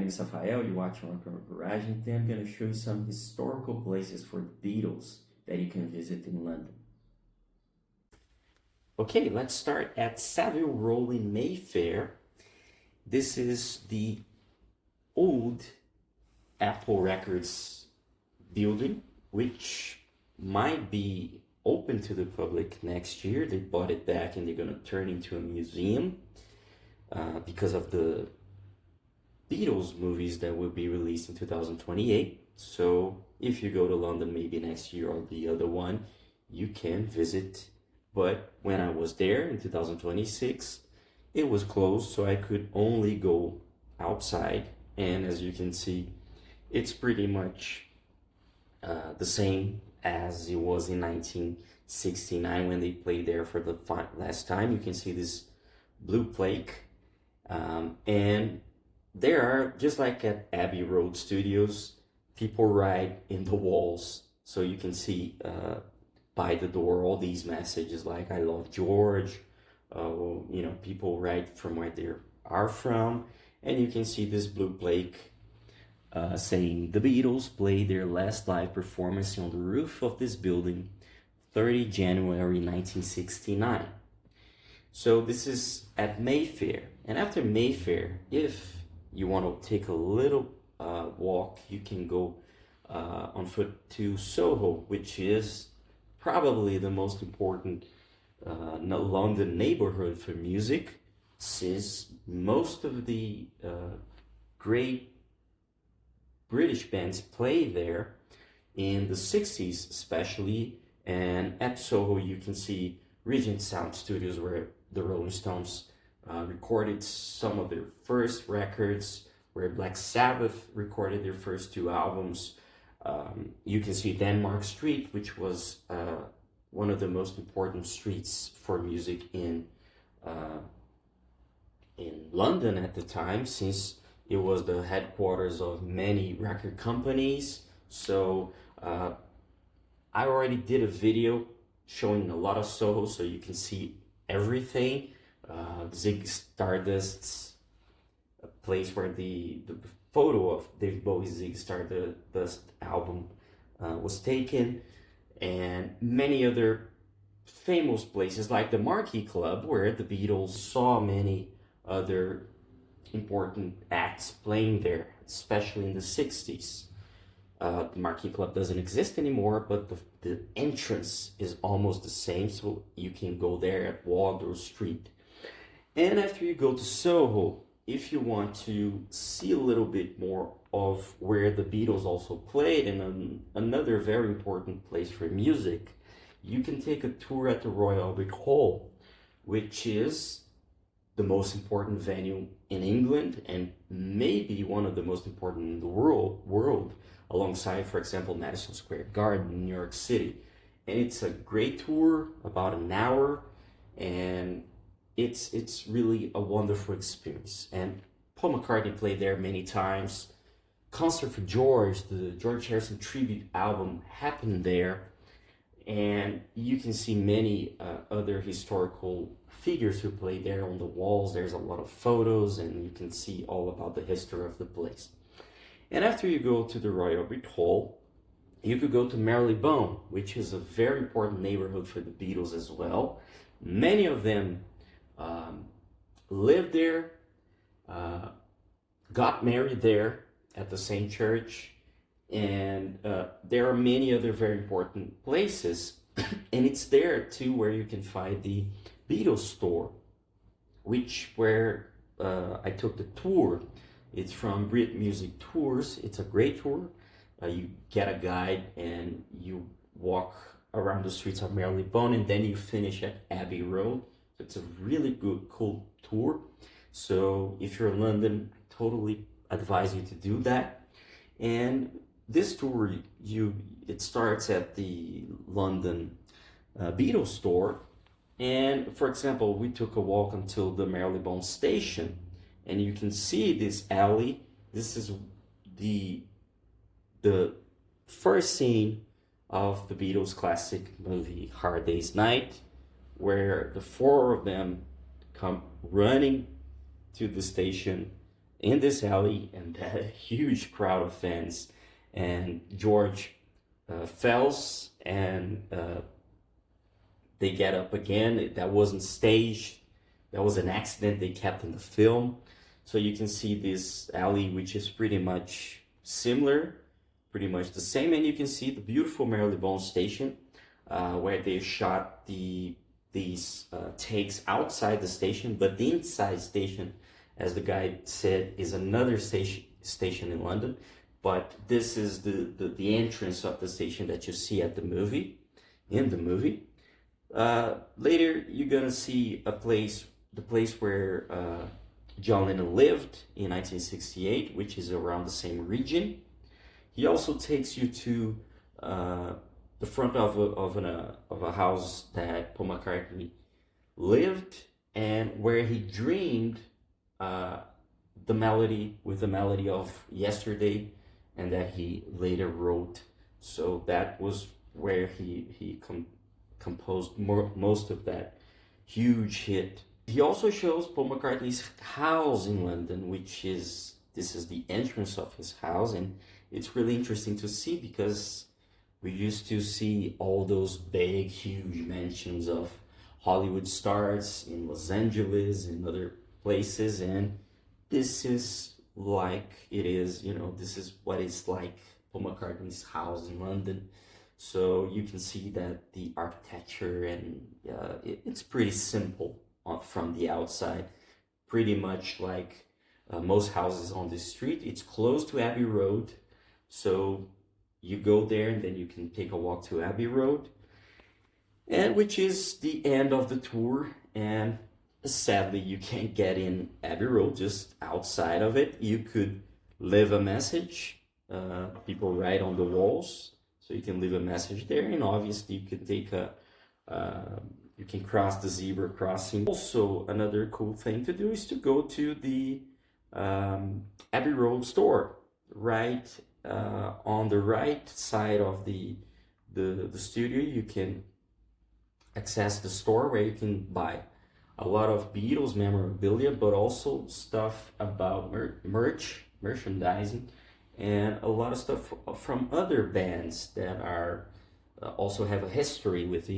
name is Savile, you're watching Rock and Roll Garage, and today I'm going to show you some historical places for the Beatles that you can visit in London. Okay, let's start at Savile Row in Mayfair. This is the old Apple Records building, which might be open to the public next year. They bought it back and they're going to turn into a museum because of the Beatles movies that will be released in 2028. So if you go to London maybe next year or the other one, you can visit. But when I was there in 2026, it was closed, so I could only go outside. And as you can see, it's pretty much the same as it was in 1969 when they played there for the last time. You can see this blue plaque. And there are, just like at Abbey Road Studios, people write in the walls. So you can see by the door all these messages like, I love George. People write from where they are from. And you can see this blue plaque saying, the Beatles played their last live performance on the roof of this building, 30 January 1969. So this is at Mayfair. And after Mayfair, if you want to take a little walk, you can go on foot to Soho, which is probably the most important London neighborhood for music, since most of the great British bands play there in the 60s especially. And at Soho you can see Regent Sound Studios, where the Rolling Stones recorded some of their first records, where Black Sabbath recorded their first two albums. You can see Denmark Street, which was one of the most important streets for music in London at the time, since it was the headquarters of many record companies. So I already did a video showing a lot of Soho, so you can see everything. Ziggy Stardust's a place where the photo of David Bowie's Ziggy Stardust album was taken, and many other famous places like the Marquee Club, where the Beatles saw many other important acts playing there, especially in the 60s. The Marquee Club doesn't exist anymore, but the entrance is almost the same, so you can go there at Wardour Street. And after you go to Soho, if you want to see a little bit more of where the Beatles also played, and another very important place for music, you can take a tour at the Royal Albert Hall, which is the most important venue in England and maybe one of the most important in the world, alongside, for example, Madison Square Garden in New York City. And it's a great tour, about an hour, and it's really a wonderful experience. And Paul McCartney played there many times. Concert for George, the George Harrison tribute album, happened there. And you can see many other historical figures who played there on the walls. There's a lot of photos, and you can see all about the history of the place. And after you go to the Royal Albert Hall, you could go to Marylebone, which is a very important neighborhood for the Beatles as well. Many of them lived there, got married there at the same church, and there are many other very important places. And it's there too where you can find the Beatles store, where I took the tour. It's from Brit Music Tours. It's a great tour. You get a guide and you walk around the streets of Marylebone, and then you finish at Abbey Road. So it's a really good, cool tour. So if you're in London, I totally advise you to do that. And this tour, it starts at the London Beatles store. And for example, we took a walk until the Marylebone Station, and you can see this alley. This is the first scene of the Beatles classic movie Hard Day's Night, where the four of them come running to the station in this alley, and a huge crowd of fans. And George falls, and they get up again. That wasn't staged. That was an accident they kept in the film. So you can see this alley, which is pretty much similar, pretty much the same. And you can see the beautiful Marylebone Station, where they shot these takes outside the station, but the inside station, as the guy said, is another station in London. But this is the entrance of the station that you see at the movie, in the movie. Later, you're gonna see the place where John Lennon lived in 1968, which is around the same region. He also takes you to the front of a house that Paul McCartney lived, and where he dreamed the melody of Yesterday, and that he later wrote. So that was where he composed most of that huge hit. He also shows Paul McCartney's house in London, this is the entrance of his house, and it's really interesting to see because we used to see all those big, huge mansions of Hollywood stars in Los Angeles and other places, and this is like it is, this is what it's like, Paul McCartney's house in London. So you can see that the architecture, and it's pretty simple from the outside, pretty much like most houses on this street. It's close to Abbey Road, so you go there and then you can take a walk to Abbey Road, and which is the end of the tour. And sadly, you can't get in Abbey Road, just outside of it. You could leave a message, people write on the walls, so you can leave a message there, and obviously you can take you can cross the zebra crossing. Also, another cool thing to do is to go to the Abbey Road store, right on the right side of the studio. You can access the store where you can buy a lot of Beatles memorabilia, but also stuff about merchandising, and a lot of stuff from other bands that are also have a history with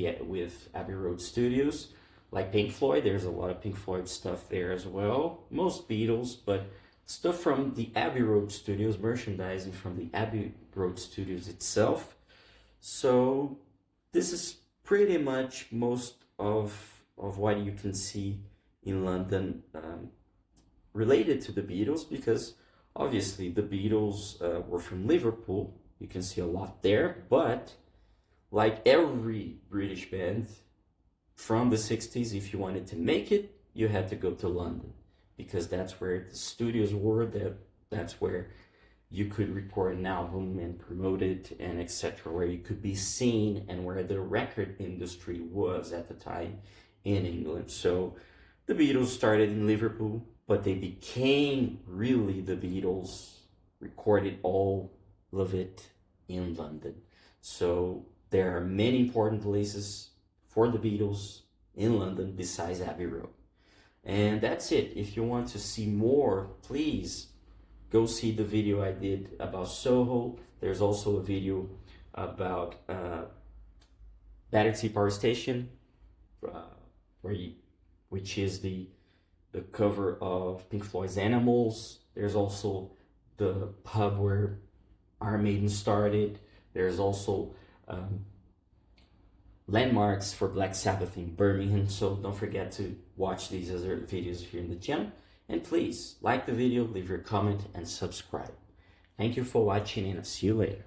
Abbey Road Studios, like Pink Floyd. There's a lot of Pink Floyd stuff there as well. Most Beatles, but stuff from the Abbey Road Studios, merchandising from the Abbey Road Studios itself. So this is pretty much most of what you can see in London related to the Beatles, because obviously the Beatles were from Liverpool. You can see a lot there, but like every British band from the 60s, if you wanted to make it, you had to go to London, because that's where the studios were, that's where you could record an album and promote it, and etc., where you could be seen, and where the record industry was at the time in England. So the Beatles started in Liverpool, but they became really the Beatles, recorded all of it in London. So there are many important places for the Beatles in London besides Abbey Road. And that's it. If you want to see more, please go see the video I did about Soho. There's also a video about Battersea Power Station, which is the cover of Pink Floyd's Animals. There's also the pub where Iron Maiden started. There's also landmarks for Black Sabbath in Birmingham. So don't forget to watch these other videos here in the channel. And please like the video, leave your comment, and subscribe. Thank you for watching, and I'll see you later.